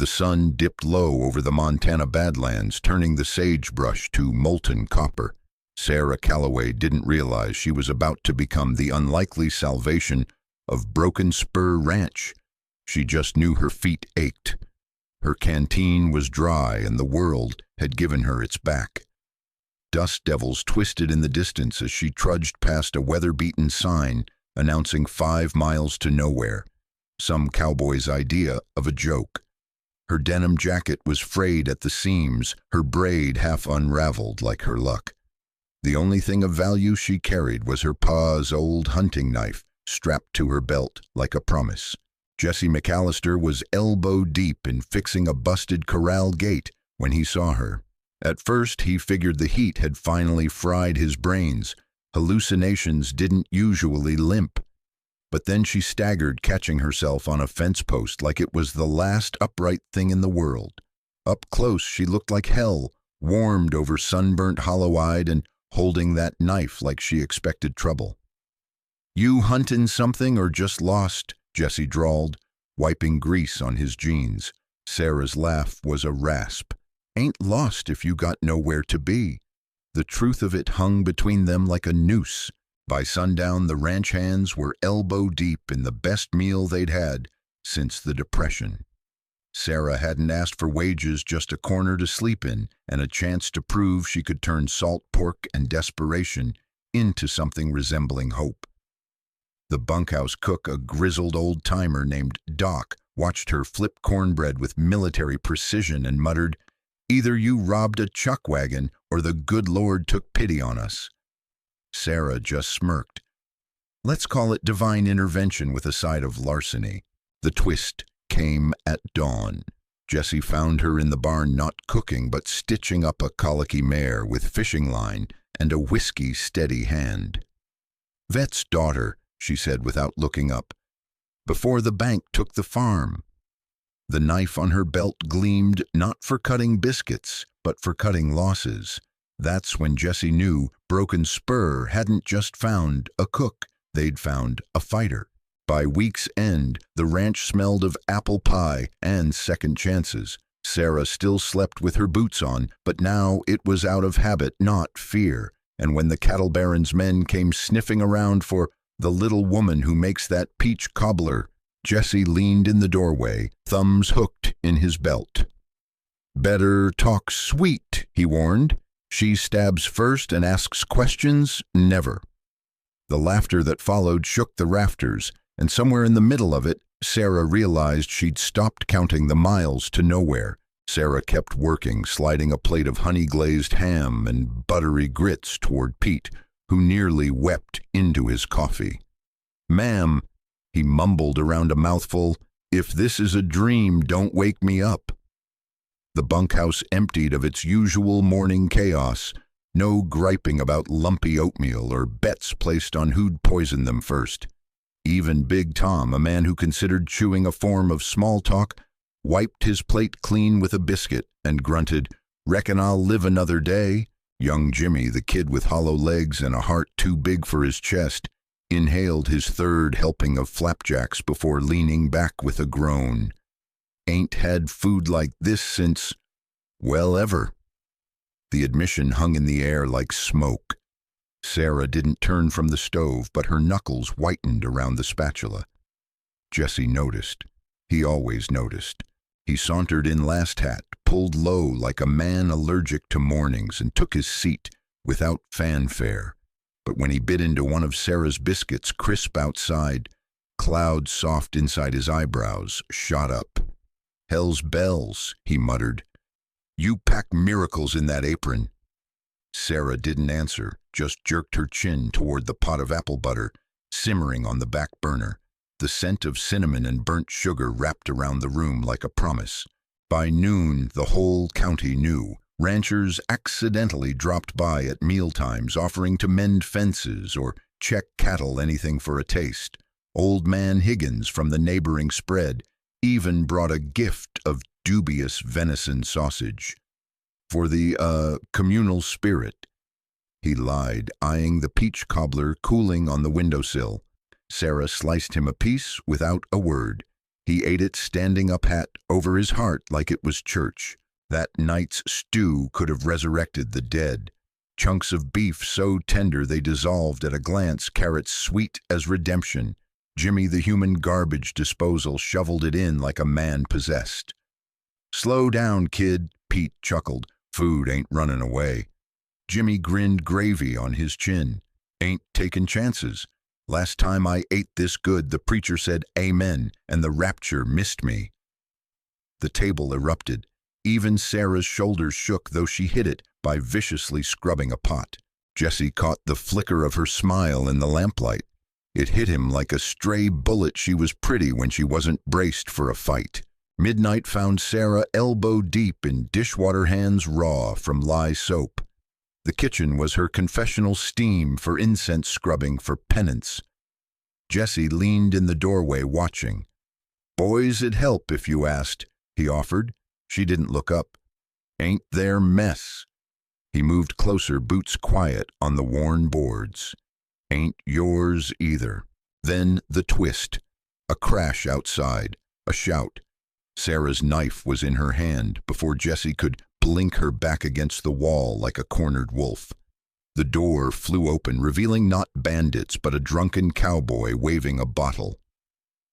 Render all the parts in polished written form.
The sun dipped low over the Montana badlands, turning the sagebrush to molten copper. Sarah Calloway didn't realize she was about to become the unlikely salvation of Broken Spur Ranch. She just knew her feet ached. Her canteen was dry and the world had given her its back. Dust devils twisted in the distance as she trudged past a weather-beaten sign announcing 5 miles to nowhere, some cowboy's idea of a joke. Her denim jacket was frayed at the seams, her braid half unraveled like her luck. The only thing of value she carried was her pa's old hunting knife, strapped to her belt like a promise. Jesse McAllister was elbow-deep in fixing a busted corral gate when he saw her. At first, he figured the heat had finally fried his brains. Hallucinations didn't usually limp. But then she staggered, catching herself on a fence post like it was the last upright thing in the world. Up close, she looked like hell, warmed over sunburnt, hollow-eyed, and holding that knife like she expected trouble. "You huntin' something or just lost?" Jesse drawled, wiping grease on his jeans. Sarah's laugh was a rasp. "Ain't lost if you got nowhere to be." The truth of it hung between them like a noose. By sundown, the ranch hands were elbow-deep in the best meal they'd had since the Depression. Sarah hadn't asked for wages, just a corner to sleep in and a chance to prove she could turn salt pork and desperation into something resembling hope. The bunkhouse cook, a grizzled old-timer named Doc, watched her flip cornbread with military precision and muttered, "Either you robbed a chuck wagon or the good Lord took pity on us." Sarah just smirked. Let's call it divine intervention with a side of larceny. The twist came at dawn. Jesse found her in the barn, not cooking but stitching up a colicky mare with fishing line and a whiskey steady hand. "Vet's daughter," she said without looking up. "Before the bank took the farm." The knife on her belt gleamed, not for cutting biscuits, but for cutting losses. That's when Jesse knew Broken Spur hadn't just found a cook, they'd found a fighter. By week's end, the ranch smelled of apple pie and second chances. Sarah still slept with her boots on, but now it was out of habit, not fear. And when the cattle baron's men came sniffing around for the little woman who makes that peach cobbler, Jesse leaned in the doorway, thumbs hooked in his belt. "Better talk sweet," he warned. "She stabs first and asks questions, never." The laughter that followed shook the rafters, and somewhere in the middle of it, Sarah realized she'd stopped counting the miles to nowhere. Sarah kept working, sliding a plate of honey-glazed ham and buttery grits toward Pete, who nearly wept into his coffee. "Ma'am," he mumbled around a mouthful, "if this is a dream, don't wake me up." The bunkhouse emptied of its usual morning chaos, no griping about lumpy oatmeal or bets placed on who'd poison them first. Even Big Tom, a man who considered chewing a form of small talk, wiped his plate clean with a biscuit and grunted, "Reckon I'll live another day." Young Jimmy, the kid with hollow legs and a heart too big for his chest, inhaled his third helping of flapjacks before leaning back with a groan. "Ain't had food like this since, well, ever." The admission hung in the air like smoke. Sarah didn't turn from the stove, but her knuckles whitened around the spatula. Jesse noticed. He always noticed. He sauntered in last hat, pulled low like a man allergic to mornings, and took his seat without fanfare. But when he bit into one of Sarah's biscuits, crisp outside, clouds soft inside his eyebrows shot up. "Hell's bells," he muttered. "You pack miracles in that apron." Sarah didn't answer, just jerked her chin toward the pot of apple butter, simmering on the back burner. The scent of cinnamon and burnt sugar wrapped around the room like a promise. By noon, the whole county knew. Ranchers accidentally dropped by at mealtimes, offering to mend fences or check cattle, anything for a taste. Old man Higgins from the neighboring spread even brought a gift of dubious venison sausage. "For the, communal spirit," he lied, eyeing the peach cobbler cooling on the windowsill. Sarah sliced him a piece without a word. He ate it standing up hat over his heart like it was church. That night's stew could have resurrected the dead. Chunks of beef so tender they dissolved at a glance, carrots sweet as redemption. Jimmy, the human garbage disposal, shoveled it in like a man possessed. "Slow down, kid," Pete chuckled. "Food ain't running away." Jimmy grinned, gravy on his chin. "Ain't taking chances. Last time I ate this good, the preacher said amen, and the rapture missed me." The table erupted. Even Sarah's shoulders shook, though she hid it by viciously scrubbing a pot. Jesse caught the flicker of her smile in the lamplight. It hit him like a stray bullet. She was pretty when she wasn't braced for a fight. Midnight found Sarah elbow deep in dishwater, hands raw from lye soap. The kitchen was her confessional, steam for incense, scrubbing for penance. Jesse leaned in the doorway watching. "Boys, it'd help if you asked," he offered. She didn't look up. "Ain't their mess." He moved closer, boots quiet on the worn boards. "Ain't yours either." Then the twist. A crash outside. A shout. Sarah's knife was in her hand before Jesse could blink her back against the wall like a cornered wolf. The door flew open, revealing not bandits but a drunken cowboy waving a bottle.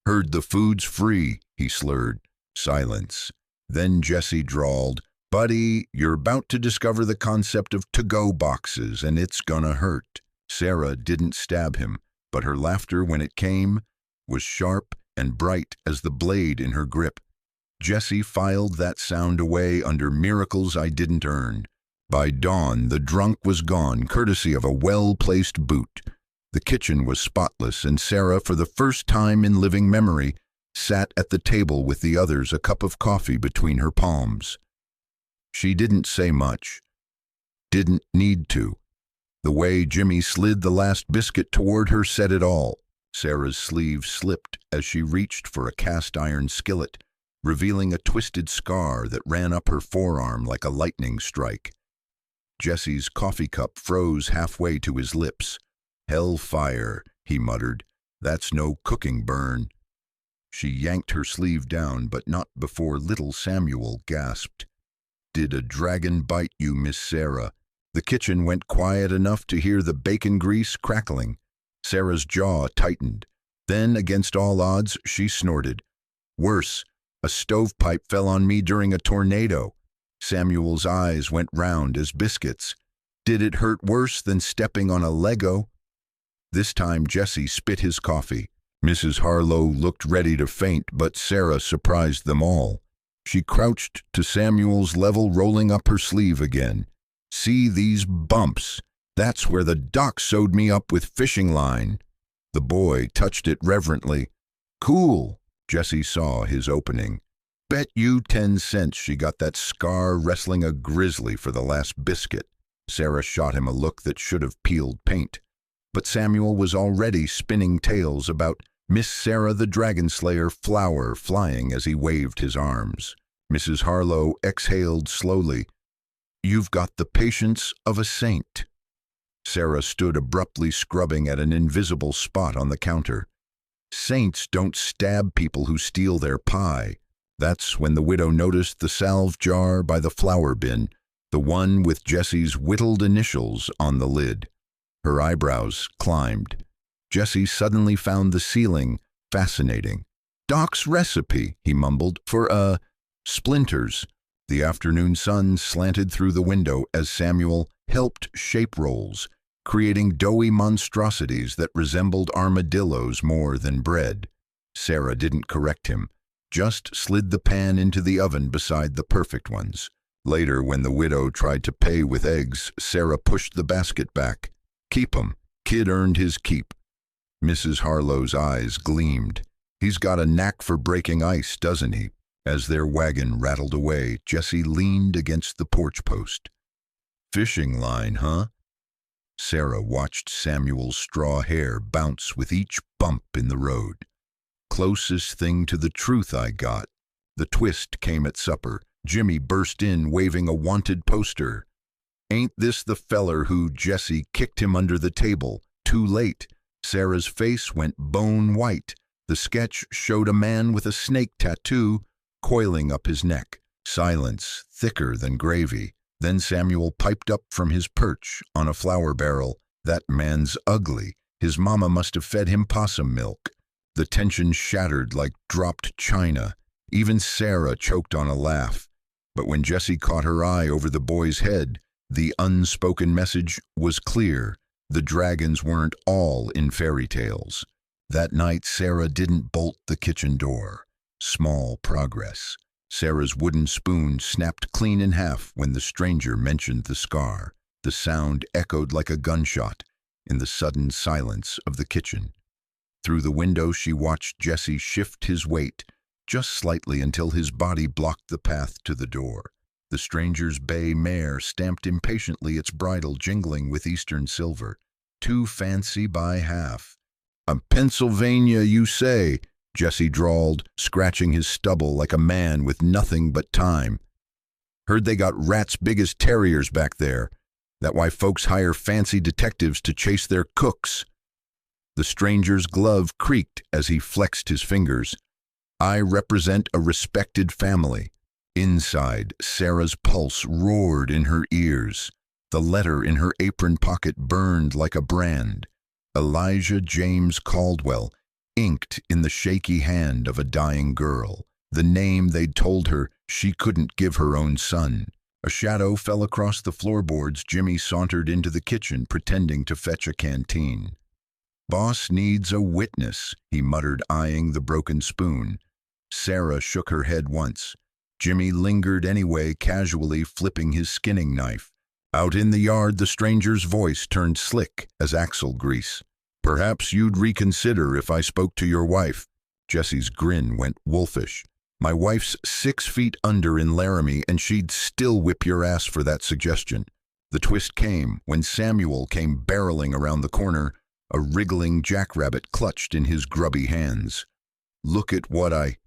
"Heard the food's free," he slurred. Silence. Then Jesse drawled, "Buddy, you're about to discover the concept of to-go boxes, and it's gonna hurt." Sarah didn't stab him, but her laughter, when it came, was sharp and bright as the blade in her grip. Jesse filed that sound away under miracles I didn't earn. By dawn, the drunk was gone, courtesy of a well-placed boot. The kitchen was spotless, and Sarah, for the first time in living memory, sat at the table with the others, a cup of coffee between her palms. She didn't say much. Didn't need to. The way Jimmy slid the last biscuit toward her said it all. Sarah's sleeve slipped as she reached for a cast-iron skillet, revealing a twisted scar that ran up her forearm like a lightning strike. Jesse's coffee cup froze halfway to his lips. "Hellfire," he muttered. "That's no cooking burn." She yanked her sleeve down, but not before little Samuel gasped. "Did a dragon bite you, Miss Sarah?" The kitchen went quiet enough to hear the bacon grease crackling. Sarah's jaw tightened. Then, against all odds, she snorted. "Worse. A stovepipe fell on me during a tornado." Samuel's eyes went round as biscuits. "Did it hurt worse than stepping on a Lego?" This time Jesse spit his coffee. Mrs. Harlow looked ready to faint, but Sarah surprised them all. She crouched to Samuel's level, rolling up her sleeve again. "See these bumps? That's where the doc sewed me up with fishing line." The boy touched it reverently. "Cool." Jesse saw his opening. "Bet you 10 cents she got that scar wrestling a grizzly for the last biscuit." Sarah shot him a look that should have peeled paint. But Samuel was already spinning tales about Miss Sarah the Dragon Slayer, flower flying as he waved his arms. Mrs. Harlow exhaled slowly. "You've got the patience of a saint." Sarah stood abruptly, scrubbing at an invisible spot on the counter. "Saints don't stab people who steal their pie." That's when the widow noticed the salve jar by the flour bin, the one with Jesse's whittled initials on the lid. Her eyebrows climbed. Jesse suddenly found the ceiling fascinating. "Doc's recipe," he mumbled, "for, splinters." The afternoon sun slanted through the window as Samuel helped shape rolls, creating doughy monstrosities that resembled armadillos more than bread. Sarah didn't correct him, just slid the pan into the oven beside the perfect ones. Later, when the widow tried to pay with eggs, Sarah pushed the basket back. "Keep 'em. Kid earned his keep." Mrs. Harlow's eyes gleamed. "He's got a knack for breaking ice, doesn't he?" As their wagon rattled away, Jesse leaned against the porch post. "Fishing line, huh?" Sarah watched Samuel's straw hair bounce with each bump in the road. "Closest thing to the truth I got." The twist came at supper. Jimmy burst in, waving a wanted poster. "Ain't this the feller who—" Jesse kicked him under the table. Too late. Sarah's face went bone white. The sketch showed a man with a snake tattoo coiling up his neck. Silence, thicker than gravy. Then Samuel piped up from his perch on a flour barrel. "That man's ugly. His mama must have fed him possum milk." The tension shattered like dropped china. Even Sarah choked on a laugh. But when Jessie caught her eye over the boy's head, the unspoken message was clear. The dragons weren't all in fairy tales. That night, Sarah didn't bolt the kitchen door. Small progress. Sarah's wooden spoon snapped clean in half when the stranger mentioned the scar. The sound echoed like a gunshot in the sudden silence of the kitchen. Through the window, she watched Jesse shift his weight just slightly until his body blocked the path to the door. The stranger's bay mare stamped impatiently, its bridle jingling with eastern silver. "Too fancy by half." "Pennsylvania, you say?" Jesse drawled, scratching his stubble like a man with nothing but time. "Heard they got rats big as terriers back there. That why folks hire fancy detectives to chase their cooks." The stranger's glove creaked as he flexed his fingers. "I represent a respected family." Inside, Sarah's pulse roared in her ears. The letter in her apron pocket burned like a brand. Elijah James Caldwell, inked in the shaky hand of a dying girl. The name they'd told her she couldn't give her own son. A shadow fell across the floorboards. Jimmy sauntered into the kitchen, pretending to fetch a canteen. "Boss needs a witness," he muttered, eyeing the broken spoon. Sarah shook her head once. Jimmy lingered anyway, casually flipping his skinning knife. Out in the yard, the stranger's voice turned slick as axle grease. "Perhaps you'd reconsider if I spoke to your wife." Jesse's grin went wolfish. "My wife's 6 feet under in Laramie, and she'd still whip your ass for that suggestion." The twist came when Samuel came barreling around the corner, a wriggling jackrabbit clutched in his grubby hands. "Look at what I—"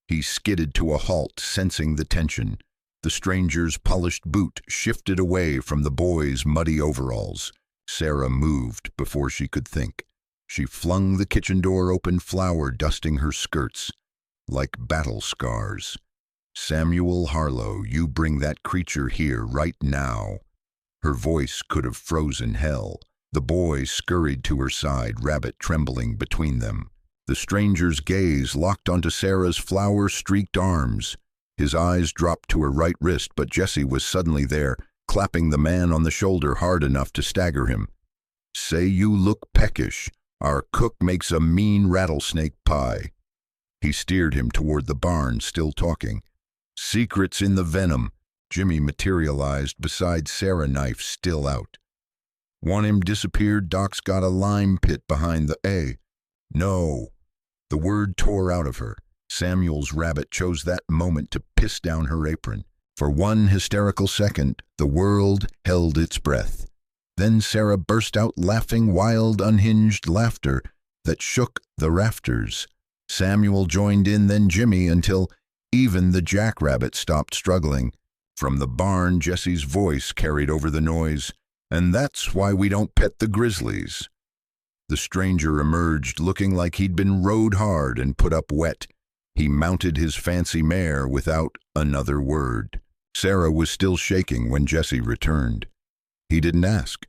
He skidded to a halt, sensing the tension. The stranger's polished boot shifted away from the boy's muddy overalls. Sarah moved before she could think. She flung the kitchen door open, flour dusting her skirts like battle scars. "Samuel Harlow, you bring that creature here right now." Her voice could have frozen hell. The boy scurried to her side, rabbit trembling between them. The stranger's gaze locked onto Sarah's flour-streaked arms. His eyes dropped to her right wrist, but Jesse was suddenly there, clapping the man on the shoulder hard enough to stagger him. "Say you look peckish. Our cook makes a mean rattlesnake pie." He steered him toward the barn, still talking. "Secrets in the venom." Jimmy materialized beside Sarah, knife still out. "Want him disappeared? Doc's got a lime pit behind the A." "No." The word tore out of her. Samuel's rabbit chose that moment to piss down her apron. For one hysterical second, the world held its breath. Then Sarah burst out laughing, wild, unhinged laughter that shook the rafters. Samuel joined in, then Jimmy, until even the jackrabbit stopped struggling. From the barn, Jesse's voice carried over the noise. "And that's why we don't pet the grizzlies." The stranger emerged, looking like he'd been rode hard and put up wet. He mounted his fancy mare without another word. Sarah was still shaking when Jesse returned. He didn't ask,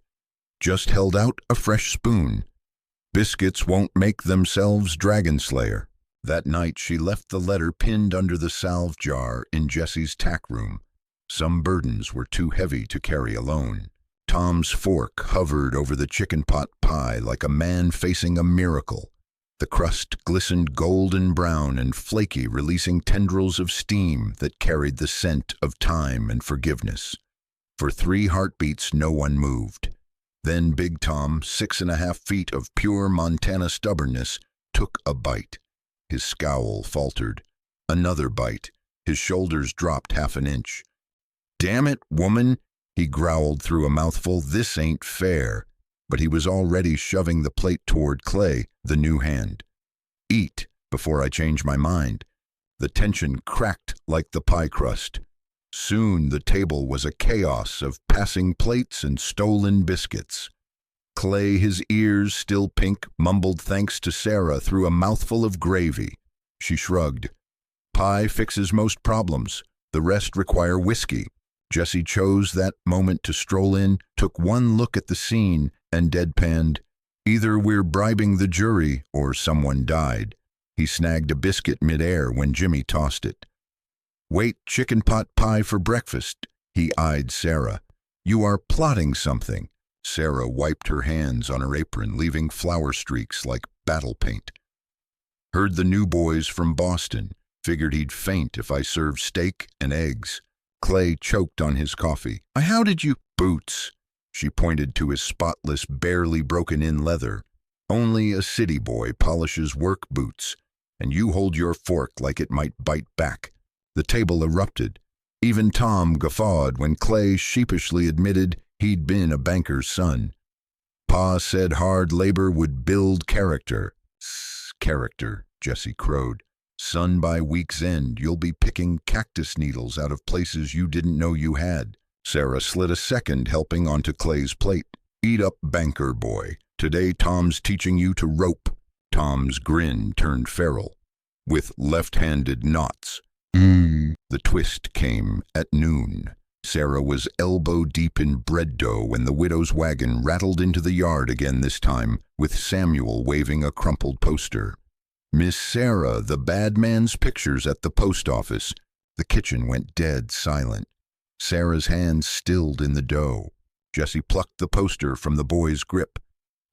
just held out a fresh spoon. "Biscuits won't make themselves dragon slayer." That night she left the letter pinned under the salve jar in Jesse's tack room. Some burdens were too heavy to carry alone. Tom's fork hovered over the chicken pot pie like a man facing a miracle. The crust glistened golden brown and flaky, releasing tendrils of steam that carried the scent of time and forgiveness. For 3 heartbeats, no one moved. Then Big Tom, 6.5 feet of pure Montana stubbornness, took a bite. His scowl faltered. Another bite. His shoulders dropped 1/2 inch. "Damn it, woman," he growled through a mouthful. "This ain't fair." But he was already shoving the plate toward Clay, the new hand. "Eat before I change my mind." The tension cracked like the pie crust. Soon the table was a chaos of passing plates and stolen biscuits. Clay, his ears still pink, mumbled thanks to Sarah through a mouthful of gravy. She shrugged. Pie fixes most problems. The rest require whiskey. Jesse chose that moment to stroll in, took one look at the scene, and deadpanned, "Either we're bribing the jury or someone died." He snagged a biscuit midair when Jimmy tossed it. "Wait, chicken pot pie for breakfast." He eyed Sarah. "You are plotting something." Sarah wiped her hands on her apron, leaving flour streaks like battle paint. "Heard the new boys from Boston. Figured he'd faint if I served steak and eggs." Clay choked on his coffee. "How did you—" "Boots." She pointed to his spotless, barely broken-in leather. "Only a city boy polishes work boots, and you hold your fork like it might bite back." The table erupted. Even Tom guffawed when Clay sheepishly admitted he'd been a banker's son. "Pa said hard labor would build character." "Character," Jesse crowed. "Son, by week's end, you'll be picking cactus needles out of places you didn't know you had." Sarah slid a second helping onto Clay's plate. "Eat up, banker boy. Today Tom's teaching you to rope." Tom's grin turned feral, with left-handed knots. The twist came at noon. Sarah was elbow-deep in bread dough when the widow's wagon rattled into the yard again, this time with Samuel waving a crumpled poster. "Miss Sarah, the bad man's pictures at the post office." The kitchen went dead silent. Sarah's hands stilled in the dough. Jesse plucked the poster from the boy's grip.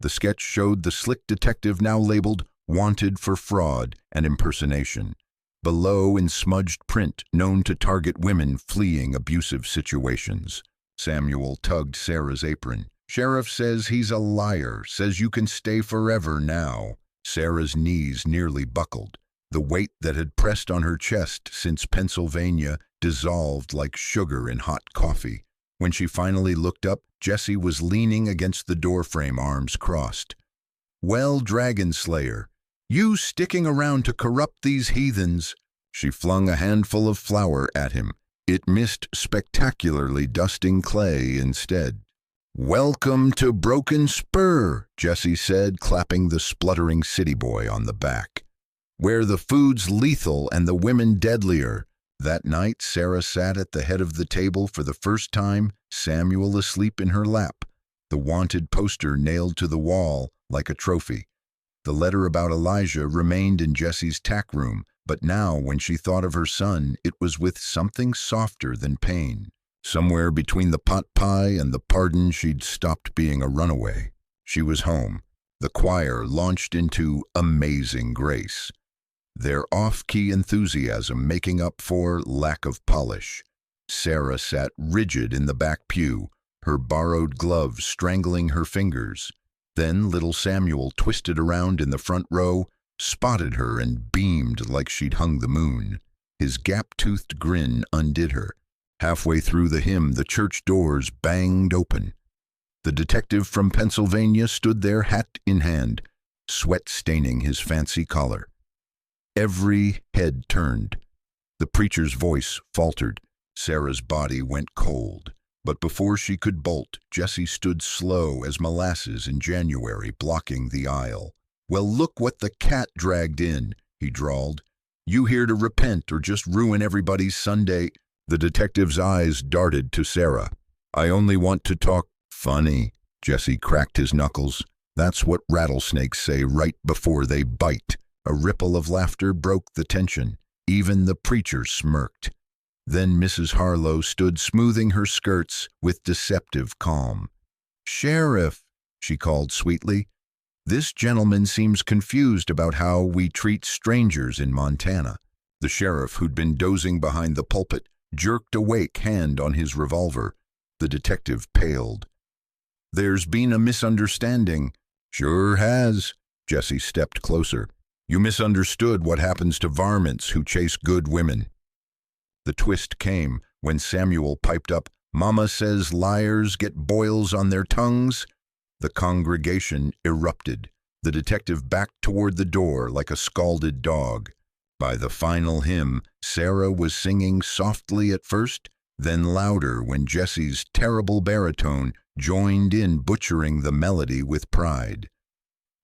The sketch showed the slick detective now labeled "Wanted for Fraud and Impersonation." Below, in smudged print, known to target women fleeing abusive situations. Samuel tugged Sarah's apron. "Sheriff says he's a liar, says you can stay forever now." Sarah's knees nearly buckled. The weight that had pressed on her chest since Pennsylvania dissolved like sugar in hot coffee. When she finally looked up, Jesse was leaning against the doorframe, arms crossed. "Well, Dragon Slayer, you sticking around to corrupt these heathens." She flung a handful of flour at him. It missed spectacularly, dusting Clay instead. "Welcome to Broken Spur," Jesse said, clapping the spluttering city boy on the back. "Where the food's lethal and the women deadlier." That night, Sarah sat at the head of the table for the first time, Samuel asleep in her lap, the wanted poster nailed to the wall like a trophy. The letter about Elijah remained in Jesse's tack room, but now when she thought of her son, it was with something softer than pain. Somewhere between the pot pie and the pardon, she'd stopped being a runaway. She was home. The choir launched into Amazing Grace, their off-key enthusiasm making up for lack of polish. Sarah sat rigid in the back pew, her borrowed gloves strangling her fingers. Then little Samuel twisted around in the front row, spotted her, and beamed like she'd hung the moon. His gap-toothed grin undid her. Halfway through the hymn, the church doors banged open. The detective from Pennsylvania stood there, hat in hand, sweat staining his fancy collar. Every head turned. The preacher's voice faltered. Sarah's body went cold. But before she could bolt, Jesse stood slow as molasses in January, blocking the aisle. "Well, look what the cat dragged in," he drawled. "You here to repent or just ruin everybody's Sunday?" The detective's eyes darted to Sarah. "I only want to talk." "Funny." Jesse cracked his knuckles. "That's what rattlesnakes say right before they bite." A ripple of laughter broke the tension. Even the preacher smirked. Then Mrs. Harlow stood smoothing her skirts with deceptive calm. "Sheriff," she called sweetly, "this gentleman seems confused about how we treat strangers in Montana." The sheriff, who'd been dozing behind the pulpit, jerked awake, hand on his revolver. The detective paled. "There's been a misunderstanding." "Sure has." Jesse stepped closer. "You misunderstood what happens to varmints who chase good women." The twist came when Samuel piped up, "Mama says liars get boils on their tongues." The congregation erupted. The detective backed toward the door like a scalded dog. By the final hymn, Sarah was singing softly at first, then louder when Jesse's terrible baritone joined in, butchering the melody with pride.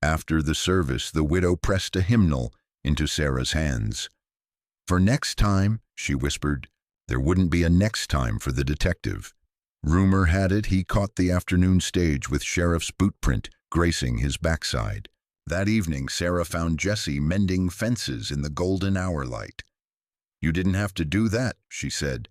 After the service, the widow pressed a hymnal into Sarah's hands. "For next time," she whispered. There wouldn't be a next time for the detective. Rumor had it he caught the afternoon stage with sheriff's bootprint gracing his backside. That evening, Sarah found Jesse mending fences in the golden hour light. "You didn't have to do that," she said.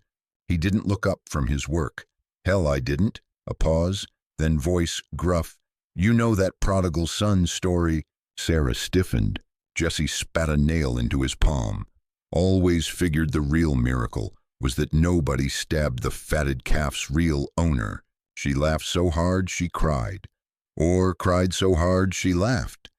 He didn't look up from his work. "Hell, I didn't." A pause, then voice gruff. "You know that prodigal son story?" Sarah stiffened. Jesse spat a nail into his palm. "Always figured the real miracle was that nobody stabbed the fatted calf's real owner." She laughed so hard she cried, or cried so hard she laughed.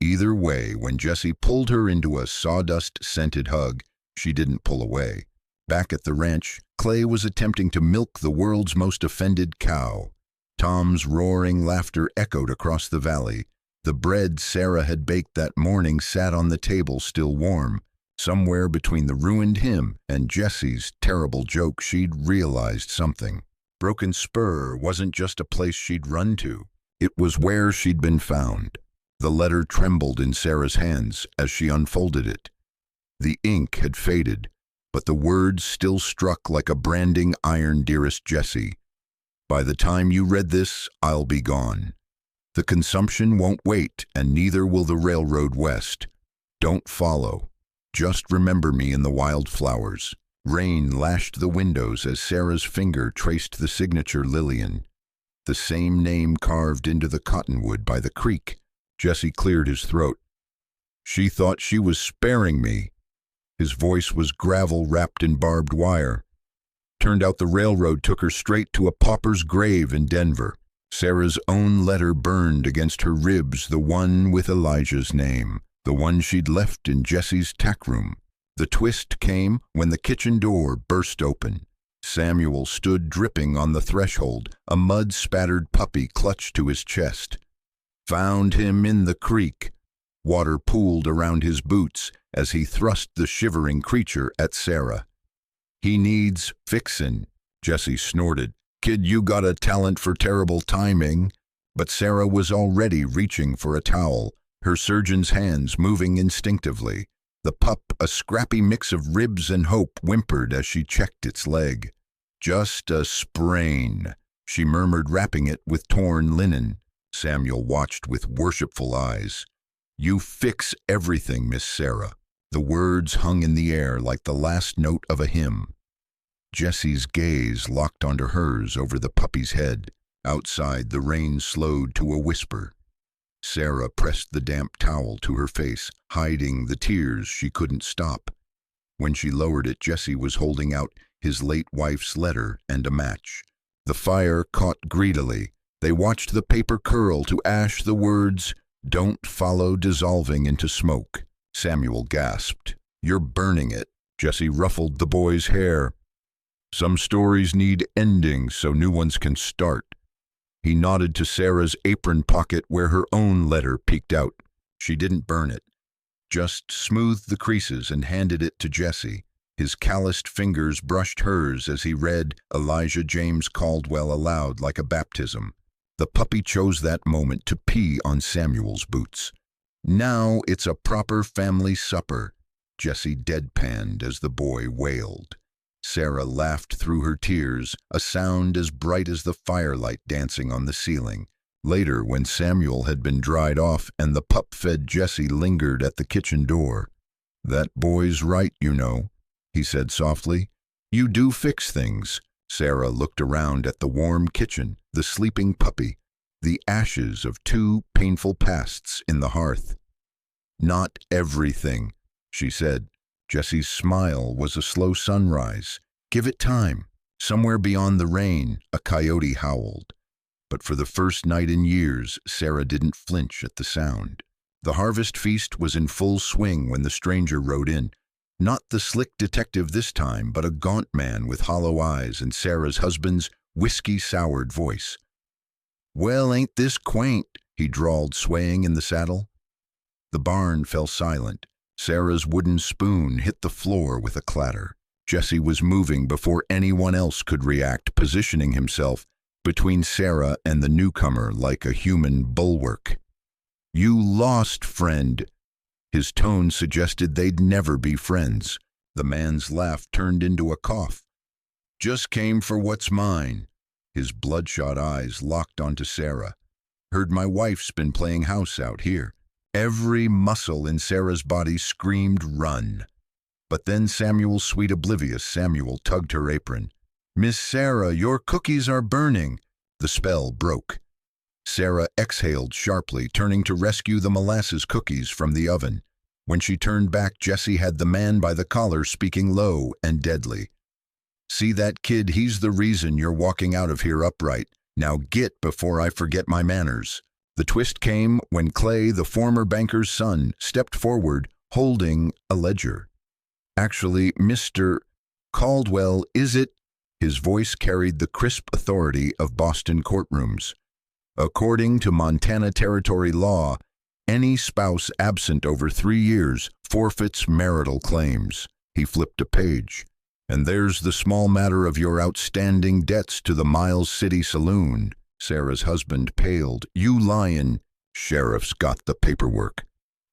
Either way, when Jesse pulled her into a sawdust-scented hug, she didn't pull away. Back at the ranch, Clay was attempting to milk the world's most offended cow. Tom's roaring laughter echoed across the valley. The bread Sarah had baked that morning sat on the table still warm. Somewhere between the ruined hymn and Jesse's terrible joke, she'd realized something. Broken Spur wasn't just a place she'd run to. It was where she'd been found. The letter trembled in Sarah's hands as she unfolded it. The ink had faded, but the words still struck like a branding iron. "Dearest Jesse, by the time you read this, I'll be gone. The consumption won't wait, and neither will the railroad west. Don't follow. Just remember me in the wildflowers." Rain lashed the windows as Sarah's finger traced the signature Lillian, the same name carved into the cottonwood by the creek. Jesse cleared his throat. "She thought she was sparing me." His voice was gravel wrapped in barbed wire. "Turned out the railroad took her straight to a pauper's grave in Denver." Sarah's own letter burned against her ribs, the one with Elijah's name, the one she'd left in Jesse's tack room. The twist came when the kitchen door burst open. Samuel stood dripping on the threshold, a mud-spattered puppy clutched to his chest. "Found him in the creek." Water pooled around his boots as he thrust the shivering creature at Sarah. "He needs fixin'," Jesse snorted. "Kid, you got a talent for terrible timing." But Sarah was already reaching for a towel, her surgeon's hands moving instinctively. The pup, a scrappy mix of ribs and hope, whimpered as she checked its leg. "Just a sprain," she murmured, wrapping it with torn linen. Samuel watched with worshipful eyes. "You fix everything, Miss Sarah." The words hung in the air like the last note of a hymn. Jesse's gaze locked onto hers over the puppy's head. Outside, the rain slowed to a whisper. Sarah pressed the damp towel to her face, hiding the tears she couldn't stop. When she lowered it, Jesse was holding out his late wife's letter and a match. The fire caught greedily. They watched the paper curl to ash, the words, "Don't follow," dissolving into smoke. Samuel gasped. "You're burning it." Jesse ruffled the boy's hair. "Some stories need endings so new ones can start." He nodded to Sarah's apron pocket where her own letter peeked out. She didn't burn it, just smoothed the creases and handed it to Jesse. His calloused fingers brushed hers as he read Elijah James Caldwell aloud like a baptism. The puppy chose that moment to pee on Samuel's boots. "Now it's a proper family supper," Jesse deadpanned as the boy wailed. Sarah laughed through her tears, a sound as bright as the firelight dancing on the ceiling. Later, when Samuel had been dried off and the pup-fed Jesse lingered at the kitchen door, "That boy's right, you know," he said softly. "You do fix things." Sarah looked around at the warm kitchen, the sleeping puppy, the ashes of 2 painful pasts in the hearth. "Not everything," she said. Jesse's smile was a slow sunrise. "Give it time." Somewhere beyond the rain, a coyote howled. But for the first night in years, Sarah didn't flinch at the sound. The harvest feast was in full swing when the stranger rode in. Not the slick detective this time, but a gaunt man with hollow eyes and Sarah's husband's whiskey-soured voice. "Well, ain't this quaint?" he drawled, swaying in the saddle. The barn fell silent. Sarah's wooden spoon hit the floor with a clatter. Jesse was moving before anyone else could react, positioning himself between Sarah and the newcomer like a human bulwark. "You lost, friend." His tone suggested they'd never be friends. The man's laugh turned into a cough. "Just came for what's mine." His bloodshot eyes locked onto Sarah. "Heard my wife's been playing house out here." Every muscle in Sarah's body screamed run. But then Samuel, sweet oblivious Samuel, tugged her apron. "Miss Sarah, your cookies are burning." The spell broke. Sarah exhaled sharply, turning to rescue the molasses cookies from the oven. When she turned back, Jesse had the man by the collar, speaking low and deadly. "See that kid? He's the reason you're walking out of here upright. Now get before I forget my manners." The twist came when Clay, the former banker's son, stepped forward, holding a ledger. "Actually, Mr. Caldwell, is it?" His voice carried the crisp authority of Boston courtrooms. "According to Montana Territory law, any spouse absent over 3 years forfeits marital claims." He flipped a page. "And there's the small matter of your outstanding debts to the Miles City Saloon." Sarah's husband paled. "You lyin'." "Sheriff's got the paperwork."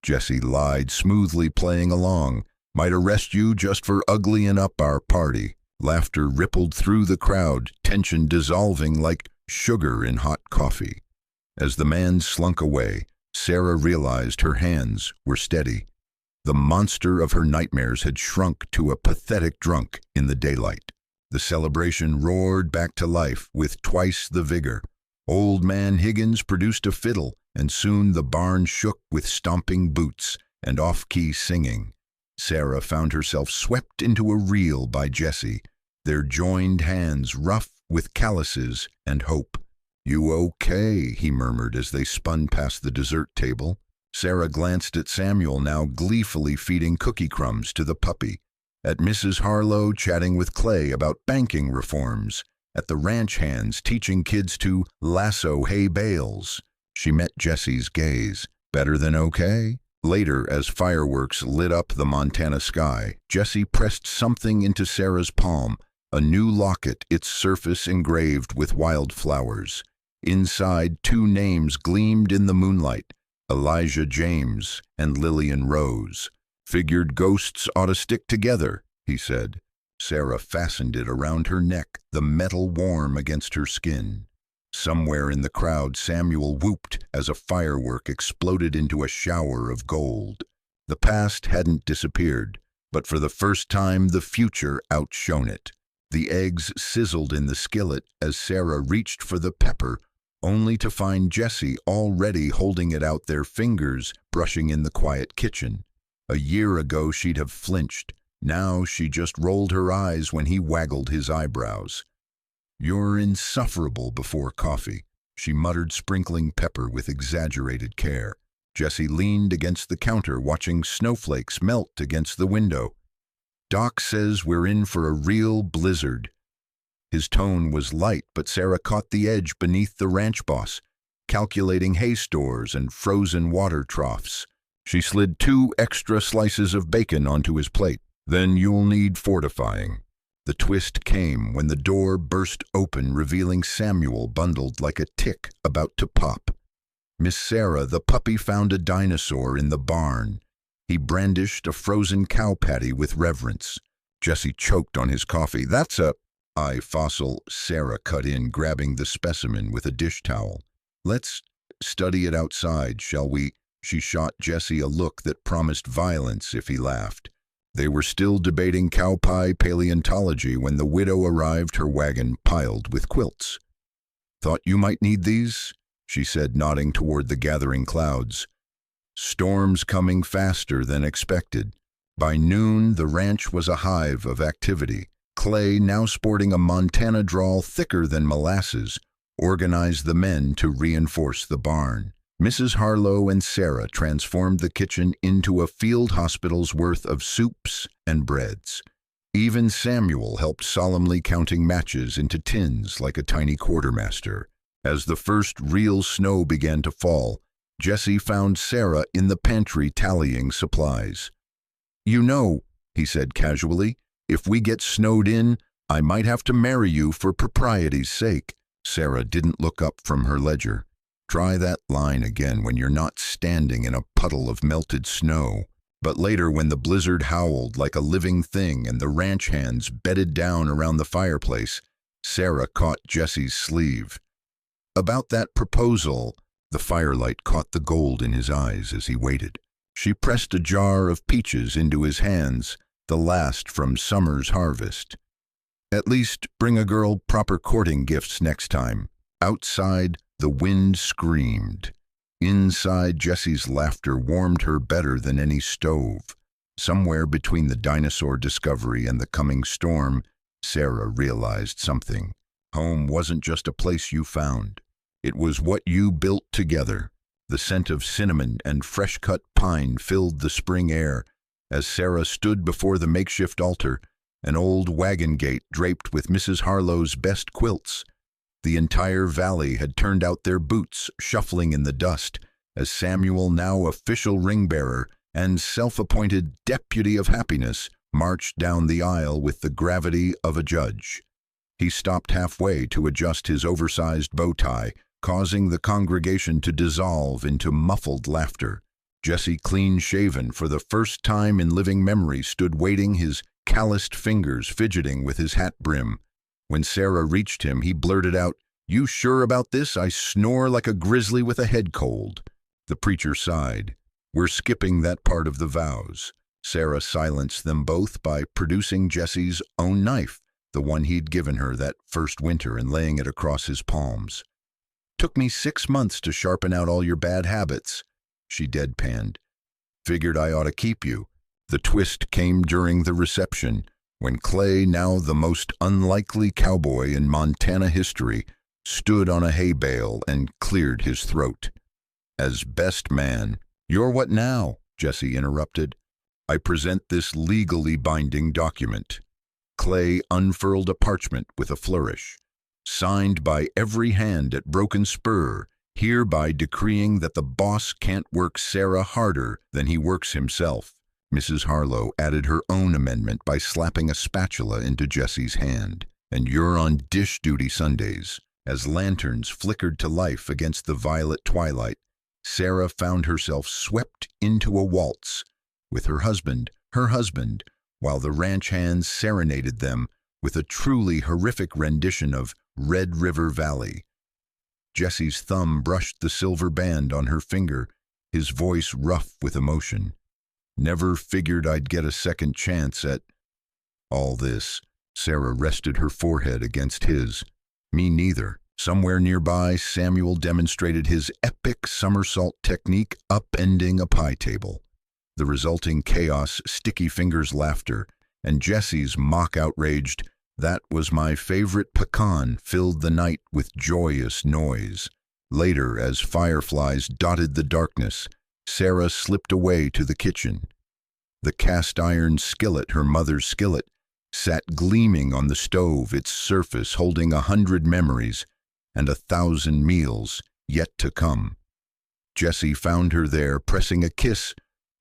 Jesse lied, smoothly playing along. "Might arrest you just for uglying up our party." Laughter rippled through the crowd, tension dissolving like sugar in hot coffee. As the man slunk away, Sarah realized her hands were steady. The monster of her nightmares had shrunk to a pathetic drunk in the daylight. The celebration roared back to life with twice the vigor. Old Man Higgins produced a fiddle, and soon the barn shook with stomping boots and off-key singing. Sarah found herself swept into a reel by Jesse, their joined hands rough with calluses and hope. "You okay?" he murmured as they spun past the dessert table. Sarah glanced at Samuel, now gleefully feeding cookie crumbs to the puppy, at Mrs. Harlow chatting with Clay about banking reforms, at the ranch hands teaching kids to lasso hay bales. She met Jesse's gaze. "Better than okay?" Later, as fireworks lit up the Montana sky, Jesse pressed something into Sarah's palm, a new locket, its surface engraved with wildflowers. Inside, 2 names gleamed in the moonlight, Elijah James and Lillian Rose. "Figured ghosts ought to stick together," he said. Sarah fastened it around her neck, the metal warm against her skin. Somewhere in the crowd, Samuel whooped as a firework exploded into a shower of gold. The past hadn't disappeared, but for the first time the future outshone it. The eggs sizzled in the skillet as Sarah reached for the pepper, only to find Jesse already holding it out, their fingers brushing in the quiet kitchen. A year ago she'd have flinched. Now she just rolled her eyes when he waggled his eyebrows. "You're insufferable before coffee," she muttered, sprinkling pepper with exaggerated care. Jesse leaned against the counter, watching snowflakes melt against the window. "Doc says we're in for a real blizzard." His tone was light, but Sarah caught the edge beneath the ranch boss, calculating hay stores and frozen water troughs. She slid 2 extra slices of bacon onto his plate. "Then you'll need fortifying." The twist came when the door burst open, revealing Samuel bundled like a tick about to pop. "Miss Sarah, the puppy found a dinosaur in the barn." He brandished a frozen cow patty with reverence. Jesse choked on his coffee. "That's a fossil," Sarah cut in, grabbing the specimen with a dish towel. "Let's study it outside, shall we?" She shot Jesse a look that promised violence if he laughed. They were still debating cow pie paleontology when the widow arrived, her wagon piled with quilts. "Thought you might need these?" she said, nodding toward the gathering clouds. Storms coming faster than expected. By noon, the ranch was a hive of activity. Clay, now sporting a Montana drawl thicker than molasses, organized the men to reinforce the barn. Mrs. Harlow and Sarah transformed the kitchen into a field hospital's worth of soups and breads. Even Samuel helped, solemnly counting matches into tins like a tiny quartermaster. As the first real snow began to fall, Jesse found Sarah in the pantry tallying supplies. "You know," he said casually, If we get snowed in, I might have to marry you for propriety's sake." Sarah didn't look up from her ledger. "Try that line again when you're not standing in a puddle of melted snow." But later, when the blizzard howled like a living thing and the ranch hands bedded down around the fireplace, Sarah caught Jesse's sleeve. "About that proposal," the firelight caught the gold in his eyes as he waited. She pressed a jar of peaches into his hands, the last from summer's harvest. "At least bring a girl proper courting gifts next time." Outside, the wind screamed. Inside, Jesse's laughter warmed her better than any stove. Somewhere between the dinosaur discovery and the coming storm, Sarah realized something. Home wasn't just a place you found. It was what you built together. The scent of cinnamon and fresh-cut pine filled the spring air. As Sarah stood before the makeshift altar, an old wagon gate draped with Mrs. Harlow's best quilts. The entire valley had turned out their boots, shuffling in the dust, as Samuel, now official ring-bearer and self-appointed deputy of happiness, marched down the aisle with the gravity of a judge. He stopped halfway to adjust his oversized bow tie, causing the congregation to dissolve into muffled laughter. Jesse, clean-shaven for the first time in living memory, stood waiting, his calloused fingers fidgeting with his hat brim. When Sarah reached him, he blurted out, "You sure about this? I snore like a grizzly with a head cold." The preacher sighed. "We're skipping that part of the vows." Sarah silenced them both by producing Jesse's own knife, the one he'd given her that first winter, and laying it across his palms. "Took me 6 months to sharpen out all your bad habits," she deadpanned. "Figured I ought to keep you." The twist came during the reception, when Clay, now the most unlikely cowboy in Montana history, stood on a hay bale and cleared his throat. "As best man—" "You're what now?" Jesse interrupted. "I present this legally binding document." Clay unfurled a parchment with a flourish. "Signed by every hand at Broken Spur, hereby decreeing that the boss can't work Sarah harder than he works himself." Mrs. Harlow added her own amendment by slapping a spatula into Jesse's hand. "And you're on dish duty Sundays." As lanterns flickered to life against the violet twilight, Sarah found herself swept into a waltz with her husband, while the ranch hands serenaded them with a truly horrific rendition of Red River Valley. Jesse's thumb brushed the silver band on her finger, his voice rough with emotion. "Never figured I'd get a second chance at all this." Sarah rested her forehead against his. "Me neither." Somewhere nearby, Samuel demonstrated his epic somersault technique, upending a pie table. The resulting chaos, sticky fingers laughter, and Jesse's mock outraged, "That was my favorite pecan," filled the night with joyous noise. Later, as fireflies dotted the darkness, Sarah slipped away to the kitchen. The cast-iron skillet, her mother's skillet, sat gleaming on the stove, its surface holding 100 memories and 1,000 meals yet to come. Jesse found her there, pressing a kiss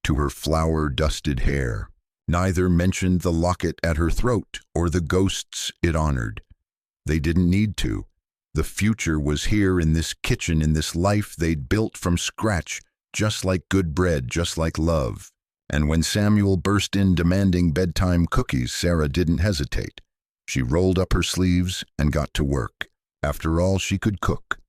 to her flour-dusted hair. Neither mentioned the locket at her throat or the ghosts it honored. They didn't need to. The future was here in this kitchen, in this life they'd built from scratch, just like good bread, just like love. And when Samuel burst in demanding bedtime cookies, Sarah didn't hesitate. She rolled up her sleeves and got to work. After all, she could cook.